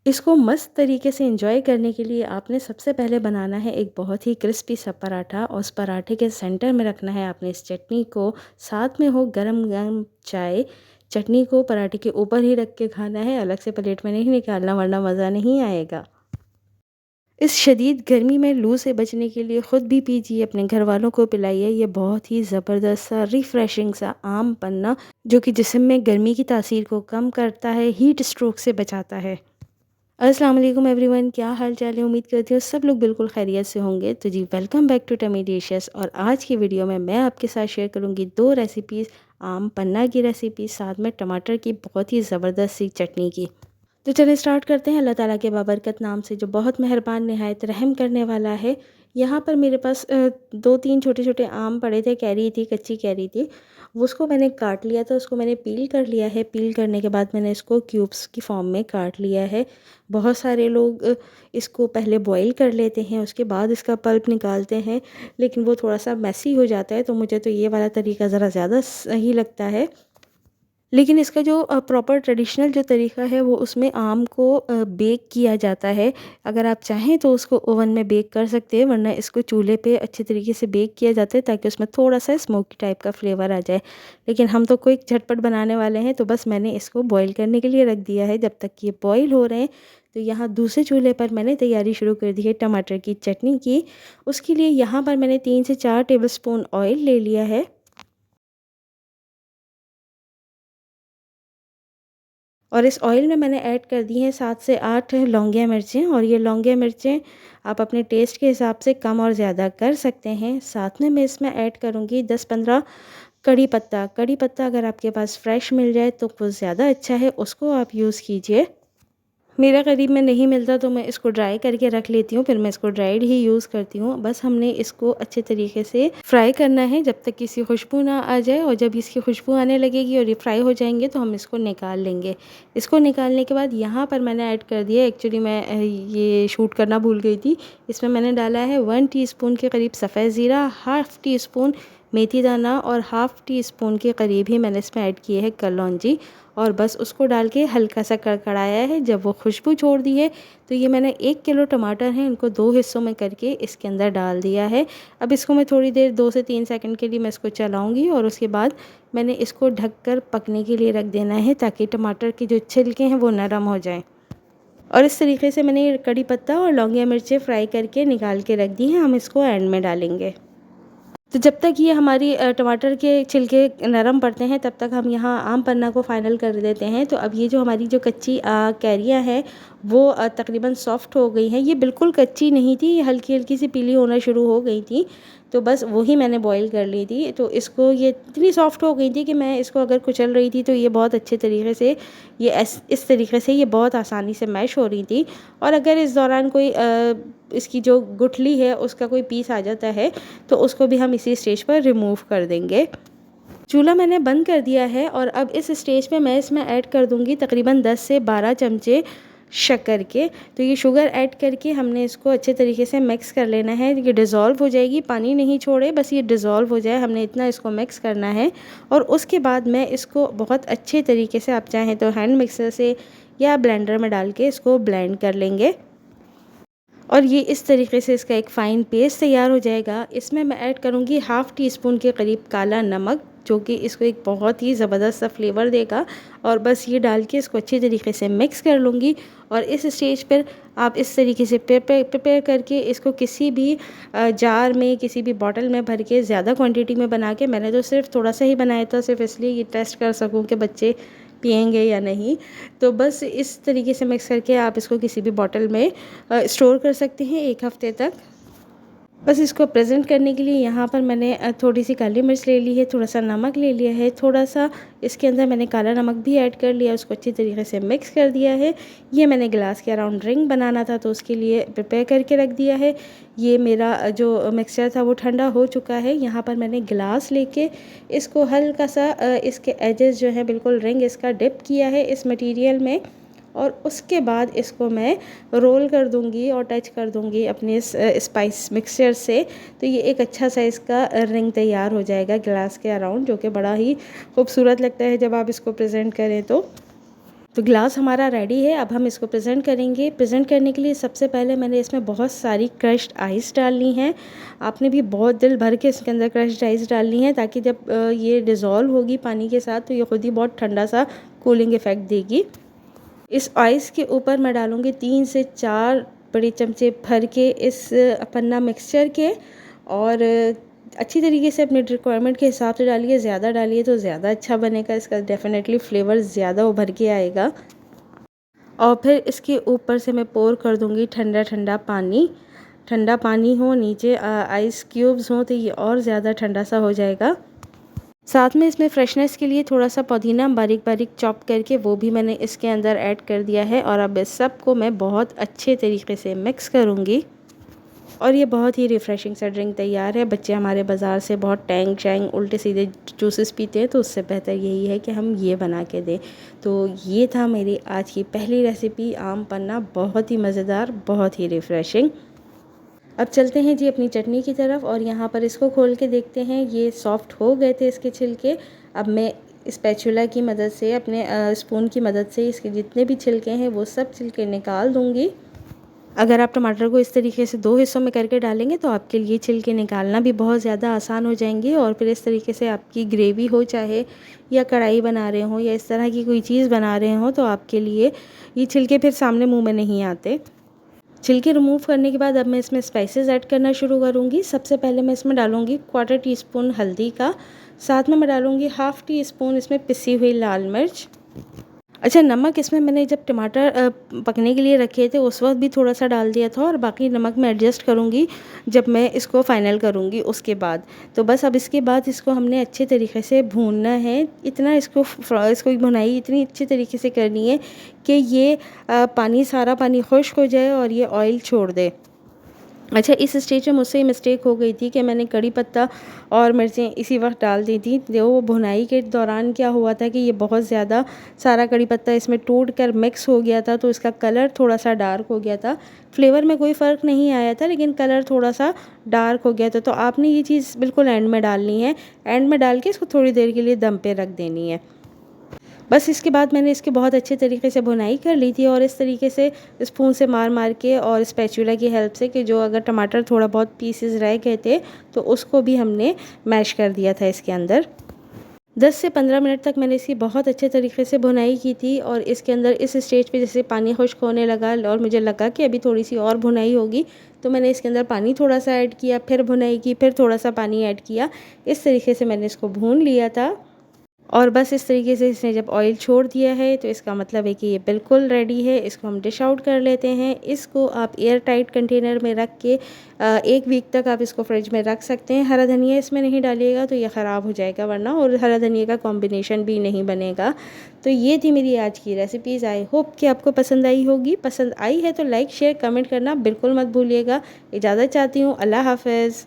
इसको मस्त तरीके से एंजॉय करने के लिए आपने सबसे पहले बनाना है एक बहुत ही क्रिस्पी सा पराठा, और उस पराठे के सेंटर में रखना है आपने इस चटनी को। साथ में हो गरम गरम चाय। चटनी को पराठे के ऊपर ही रख के खाना है, अलग से प्लेट में नहीं निकालना, वरना मज़ा नहीं आएगा। इस शदीद गर्मी में लू से बचने के लिए ख़ुद भी पीजिए, अपने घर वालों को पिलाइए। ये बहुत ही ज़बरदस्त सा रिफ़्रेशिंग सा आम पन्ना, जो कि जिस्म में गर्मी की तासीर को कम करता है, हीट स्ट्रोक से बचाता है। अस्सलाम वालेकुम एवरीवन, क्या हाल चाल है? उम्मीद करती हूँ सब लोग बिल्कुल खैरियत से होंगे। तो जी welcome back to tummy dishes. और आज की वीडियो में मैं आपके साथ शेयर करूँगी दो रेसिपीज़, आम पन्ना की रेसिपी, साथ में टमाटर की बहुत ही ज़बरदस्त सी चटनी की। तो चलिए स्टार्ट करते हैं। अल्लाह ताला के बाबरकत नाम से, जो बहुत मेहरबान नहायत रहम करने वाला है। यहाँ पर मेरे पास दो तीन छोटे छोटे आम पड़े थे, कैरी थी, कच्ची कैरी थी। उसको मैंने काट लिया था, उसको मैंने पील कर लिया है। पील करने के बाद मैंने इसको क्यूब्स की फॉर्म में काट लिया है। बहुत सारे लोग इसको पहले बॉईल कर लेते हैं, उसके बाद इसका पल्प निकालते हैं, लेकिन वो थोड़ा सा मैसी हो जाता है, तो मुझे तो ये वाला तरीका ज़रा ज़्यादा सही लगता है। लेकिन इसका जो प्रॉपर ट्रेडिशनल जो तरीका है, वो उसमें आम को बेक किया जाता है। अगर आप चाहें तो उसको ओवन में बेक कर सकते हैं, वरना इसको चूल्हे पे अच्छे तरीके से बेक किया जाता है, ताकि उसमें थोड़ा-सा स्मोकी टाइप का फ्लेवर आ जाए। लेकिन हम तो क्विक झटपट बनाने वाले हैं, तो बस मैंने इसको बॉईल करने के लिए रख दिया है। जब तक ये बॉईल हो रहे हैं, तो यहाँ दूसरे चूल्हे पर मैंने तैयारी शुरू कर दी है टमाटर की चटनी की। उसके लिए यहाँ पर मैंने 3 से 4 टेबलस्पून ऑयल ले लिया है। और इस ऑयल में मैंने ऐड कर दी हैं 7 से 8 लौंगिया मिर्चें, और ये लौंगिया मिर्चें आप अपने टेस्ट के हिसाब से कम और ज़्यादा कर सकते हैं। साथ में मैं इसमें ऐड करूँगी 10-15 कड़ी पत्ता। कड़ी पत्ता अगर आपके पास फ्रेश मिल जाए तो कुछ ज़्यादा अच्छा है, उसको आप यूज़ कीजिए। मेरा करीब में नहीं मिलता तो मैं इसको ड्राई करके रख लेती हूँ, फिर मैं इसको ड्राइड ही यूज़ करती हूँ। बस हमने इसको अच्छे तरीके से फ्राई करना है जब तक कि इसकी खुशबू ना आ जाए, और जब इसकी खुशबू आने लगेगी और ये फ्राई हो जाएंगे तो हम इसको निकाल लेंगे। इसको निकालने के बाद यहाँ पर मैंने ऐड कर दिया, एक्चुअली मैं ये शूट करना भूल गई थी। इसमें मैंने डाला है 1 टीस्पून के करीब सफ़ेद ज़ीरा, हाफ़ टी स्पून मेथी दाना, और हाफ़ टी स्पून के करीब ही मैंने इसमें ऐड किए है कलौंजी। और बस उसको डाल के हल्का सा कड़कड़ाया है। जब वो खुशबू छोड़ दी है, तो ये मैंने 1 किलो टमाटर हैं, इनको 2 हिस्सों में करके इसके अंदर डाल दिया है। अब इसको मैं थोड़ी देर 2 से 3 सेकंड के लिए मैं इसको चलाऊंगी, और उसके बाद मैंने इसको ढककर पकने के लिए रख देना है, ताकि टमाटर के जो छिलके हैं वो नरम हो जाएं। और इस तरीके से मैंने कड़ी पत्ता और लौंगिया मिर्चें फ्राई करके निकाल के रख दी हैं। हम इसको एंड में डालेंगे। तो जब तक ये हमारी टमाटर के छिलके नरम पड़ते हैं, तब तक हम यहाँ आम पन्ना को फ़ाइनल कर देते हैं। तो अब ये जो हमारी जो कच्ची कैरियाँ हैं, वो तकरीबन सॉफ़्ट हो गई हैं। ये बिल्कुल कच्ची नहीं थी, ये हल्की हल्की सी पीली होना शुरू हो गई थी। तो बस वही मैंने बॉईल कर ली थी। तो इसको ये इतनी सॉफ़्ट हो गई थी कि मैं इसको अगर कुचल रही थी तो ये बहुत अच्छे तरीके से, ये इस तरीके से ये बहुत आसानी से मैश हो रही थी। और अगर इस दौरान कोई इसकी जो गुठली है उसका कोई पीस आ जाता है, तो उसको भी हम इसी स्टेज पर रिमूव कर देंगे। चूल्हा मैंने बंद कर दिया है, और अब इस स्टेज पे मैं इसमें ऐड कर दूंगी तकरीबन 10 से 12 चमचे शक्कर के। तो ये शुगर ऐड करके हमने इसको अच्छे तरीके से मिक्स कर लेना है। ये डिज़ोल्व हो जाएगी, पानी नहीं छोड़े, बस ये डिज़ोल्व हो जाए, हमने इतना इसको मिक्स करना है। और उसके बाद मैं इसको बहुत अच्छे तरीके से, आप चाहें तो हैंड मिक्सर से या ब्लेंडर में डाल के इसको ब्लेंड कर लेंगे। और ये इस तरीके से इसका एक फ़ाइन पेस्ट तैयार हो जाएगा। इसमें मैं ऐड करूँगी हाफ़ टी स्पून के करीब काला नमक, जो कि इसको एक बहुत ही ज़बरदस्त सा फ्लेवर देगा। और बस ये डाल के इसको अच्छी तरीके से मिक्स कर लूँगी। और इस स्टेज पर आप इस तरीके से प्रिपेयर करके इसको किसी भी जार में, किसी भी बॉटल में भर के, ज़्यादा क्वांटिटी में बना के, मैंने तो सिर्फ थोड़ा सा ही बनाया था, सिर्फ इसलिए ये टेस्ट कर सकूँ कि बच्चे पिएंगे या नहीं। तो बस इस तरीके से मिक्स करके आप इसको किसी भी बॉटल में स्टोर कर सकते हैं 1 हफ़्ते तक। बस इसको प्रेज़ेंट करने के लिए यहाँ पर मैंने थोड़ी सी काली मिर्च ले ली है, थोड़ा सा नमक ले लिया है, थोड़ा सा इसके अंदर मैंने काला नमक भी ऐड कर लिया, उसको अच्छी तरीके से मिक्स कर दिया है। ये मैंने गिलास के अराउंड ड्रिंक बनाना था, तो उसके लिए प्रिपेयर करके रख दिया है। ये मेरा जो मिक्सचर था वो ठंडा हो चुका है। यहाँ पर मैंने गिलास लेके इसको हल्का सा इसके एजेस जो है बिल्कुल रिंग इसका डिप किया है इस मटेरियल में। और उसके बाद इसको मैं रोल कर दूंगी और टच कर दूंगी अपने इस स्पाइस मिक्सचर से। तो ये एक अच्छा सा इसका रिंग तैयार हो जाएगा गिलास के अराउंड, जो कि बड़ा ही खूबसूरत लगता है जब आप इसको प्रेजेंट करें तो। तो ग्लास हमारा रेडी है। अब हम इसको प्रेजेंट करेंगे। प्रेजेंट करने के लिए सबसे पहले मैंने इसमें बहुत सारी क्रश्ड आइस डालनी है। आपने भी बहुत दिल भर के इसके अंदर क्रश्ड आइस डालनी है, ताकि जब ये डिज़ोल्व होगी पानी के साथ तो ये खुद ही बहुत ठंडा सा कूलिंग इफ़ेक्ट देगी। इस आइस के ऊपर मैं डालूँगी 3 से 4 बड़े चमचे भर के इस पन्ना मिक्सचर के, और अच्छी तरीके से अपने रिक्वायरमेंट के हिसाब से डालिए। ज़्यादा डालिए तो ज़्यादा अच्छा बनेगा, इसका डेफ़िनेटली फ्लेवर ज़्यादा उभर के आएगा। और फिर इसके ऊपर से मैं पोर कर दूँगी ठंडा ठंडा पानी। ठंडा पानी हो, नीचे आइस क्यूब्स हों तो ये और ज़्यादा ठंडा सा हो जाएगा। साथ में इसमें फ्रेशनेस के लिए थोड़ा सा पुदीना बारीक बारीक चॉप करके वो भी मैंने इसके अंदर ऐड कर दिया है। और अब इस सब को मैं बहुत अच्छे तरीके से मिक्स करूँगी, और ये बहुत ही रिफ़्रेशिंग सा ड्रिंक तैयार है। बच्चे हमारे बाज़ार से बहुत टैंग शैंग उल्टे सीधे जूसेस पीते हैं, तो उससे बेहतर यही है कि हम ये बना के दें। तो ये था मेरी आज की पहली रेसिपी, आम पन्ना। बहुत ही मज़ेदार, बहुत ही रिफ़्रेशिंग। अब चलते हैं जी अपनी चटनी की तरफ, और यहाँ पर इसको खोल के देखते हैं। ये सॉफ्ट हो गए थे इसके छिलके। अब मैं स्पैचुला की मदद से, अपने स्पून की मदद से इसके जितने भी छिलके हैं वो सब छिलके निकाल दूँगी। अगर आप टमाटर को इस तरीके से 2 हिस्सों में करके डालेंगे तो आपके लिए छिलके निकालना भी बहुत ज़्यादा आसान हो जाएंगे। और फिर इस तरीके से आपकी ग्रेवी हो, चाहे या कढ़ाई बना रहे हों या इस तरह की कोई चीज़ बना रहे हों, तो आपके लिए ये छिलके फिर सामने मुंह में नहीं आते। छिलके रिमूव करने के बाद अब मैं इसमें स्पाइसेस ऐड करना शुरू करूँगी। सबसे पहले मैं इसमें डालूँगी 1/4 टीस्पून हल्दी का। साथ में मैं डालूँगी 1/2 टीस्पून इसमें पिसी हुई लाल मिर्च। अच्छा, नमक इसमें मैंने जब टमाटर पकने के लिए रखे थे उस वक्त भी थोड़ा सा डाल दिया था, और बाकी नमक मैं एडजस्ट करूँगी जब मैं इसको फ़ाइनल करूँगी उसके बाद। तो बस अब इसके बाद इसको हमने अच्छे तरीके से भूनना है। इतना इसको भुनाई इतनी अच्छे तरीके से करनी है कि ये सारा पानी खुश्क हो जाए और ये ऑयल छोड़ दे। अच्छा, इस स्टेज में मुझसे मिस्टेक हो गई थी कि मैंने कड़ी पत्ता और मिर्चें इसी वक्त डाल दी थी। जो वो भुनाई के दौरान क्या हुआ था कि ये बहुत ज़्यादा सारा कड़ी पत्ता इसमें टूट कर मिक्स हो गया था, तो इसका कलर थोड़ा सा डार्क हो गया था। फ्लेवर में कोई फ़र्क नहीं आया था, लेकिन कलर थोड़ा सा डार्क हो गया था। तो आपने ये चीज़ बिल्कुल एंड में डालनी है। एंड में डाल के इसको थोड़ी देर के लिए दम पे रख देनी है। बस इसके बाद मैंने इसकी बहुत अच्छे तरीके से भुनाई कर ली थी, और इस तरीके से स्पून से मार मार के और स्पैचुला की हेल्प से, कि जो अगर टमाटर थोड़ा बहुत पीसेस रह गए थे तो उसको भी हमने मैश कर दिया था इसके अंदर। 10 से 15 मिनट तक मैंने इसकी बहुत अच्छे तरीके से भुनाई की थी। और इसके अंदर इस स्टेज पे जैसे पानी खुश्क होने लगा और मुझे लगा कि अभी थोड़ी सी और भुनाई होगी, तो मैंने इसके अंदर पानी थोड़ा सा ऐड किया, फिर भुनाई की, फिर थोड़ा सा पानी ऐड किया। इस तरीके से मैंने इसको भून लिया था। और बस इस तरीके से इसने जब ऑयल छोड़ दिया है तो इसका मतलब है कि ये बिल्कुल रेडी है। इसको हम डिश आउट कर लेते हैं। इसको आप एयर टाइट कंटेनर में रख के 1 वीक तक आप इसको फ्रिज में रख सकते हैं। हरा धनिया इसमें नहीं डालिएगा तो ये ख़राब हो जाएगा वरना, और हरा धनिया का कॉम्बिनेशन भी नहीं बनेगा। तो ये थी मेरी आज की रेसिपीज़। आई होप कि आपको पसंद आई होगी। पसंद आई है तो लाइक शेयर कमेंट करना बिल्कुल मत भूलिएगा। इजाज़त चाहती हूँ। अल्लाह हाफ़िज़।